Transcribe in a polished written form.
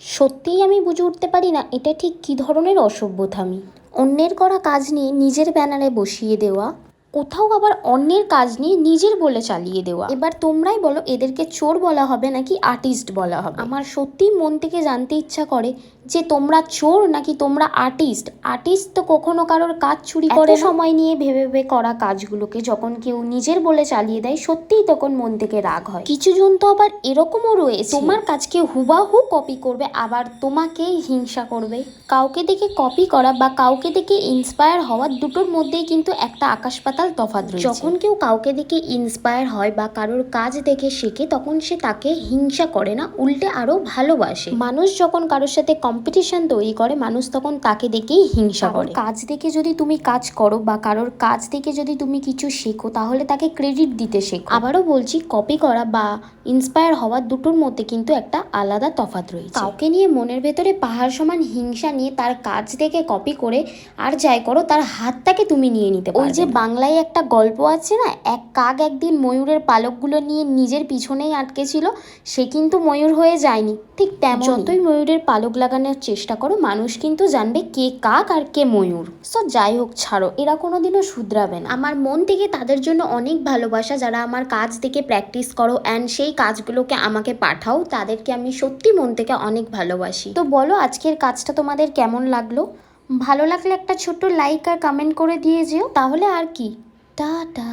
সত্যিই আমি বুঝে উঠতে পারি না এটা ঠিক কী ধরনের অসভ্যতামি। অন্যের করা কাজ নিয়ে নিজের ব্যানারে বসিয়ে দেওয়া, কোথাও আবার অন্যের কাজ নিয়ে নিজের বলে চালিয়ে দেওয়া। এবার তোমরাই বলো এদেরকে চোর বলা হবে নাকি আর্টিস্ট বলা হবে? আমার সত্যিই মন থেকে জানতে ইচ্ছা করে যে তোমরা চোর নাকি তোমরা আর্টিস্ট। আর্টিস্ট তো কখনো কারোর কাজ চুরি করে না। সময় নিয়ে ভেবে ভেবে করা কাজগুলোকে যখন কেউ নিজের বলে চালিয়ে দেয় সত্যিই তখন মন থেকে রাগ হয়। কিছু জন তো আবার এরকমও রয়েছে তোমার কাজকে হুবাহু কপি করবে আবার তোমাকেই হিংসা করবে। কাউকে দেখে কপি করা বা কাউকে দেখে ইন্সপায়ার হওয়া দুটোর মধ্যেই কিন্তু একটা আকাশ পাতাল তফাৎ রয়েছে। যখন কেউ কাউকে দেখে ইন্সপায়ার হয় বা কারোর কাজ দেখে শেখে তখন সে তাকে হিংসা করে না, উল্টে আরো ভালোবাসে। মানুষ যখন কারোর সাথে কম্পিটিশন তৈরি করে মানুষ তখন তাকে দেখেই হিংসা করে। কাজ দেখে যদি তুমি কাজ করো বা কারোর কাজ দেখে যদি তুমি কিছু শেখো তাহলে তাকে ক্রেডিট দিতে শেখো। আবারও বলছি, কপি করা বা ইন্সপায়ার হওয়া দুটোর মধ্যে কিন্তু একটা আলাদা তফাৎ রয়েছে। কাউকে নিয়ে মনের ভেতরে পাহাড় সমান হিংসা নিয়ে তার কাজ দেখে কপি করে আর যাই করো তার হাতটাকে তুমি নিয়ে নিতে পারবে। ওই যে বাংলায় একটা গল্প আছে না, এক কাক একদিন ময়ূরের পালকগুলো নিয়ে নিজের পিছনেই আটকে ছিল, সে কিন্তু ময়ূর হয়ে যায়নি। ঠিক তেমন যতই ময়ূরের পালক লাগানোর চেষ্টা করো মানুষ কিন্তু জানবে কে কাক আর কে ময়ূর। সো যাই হোক, ছাড়ো, এরা কোনোদিনও শুধরাবে না। আমার মন থেকে তাদের জন্য অনেক ভালোবাসা যারা আমার কাজ দেখে প্র্যাকটিস করো অ্যান্ড সেই কাজগুলোকে আমাকে পাঠাও, তাদেরকে আমি সত্যি মন থেকে অনেক ভালোবাসি। তো বলো আজকের কাজটা তোমাদের কেমন লাগলো? ভালো লাগলে একটা ছোট্ট লাইক আর কমেন্ট করে দিয়ে যেও। তাহলে আর কি, টাটা।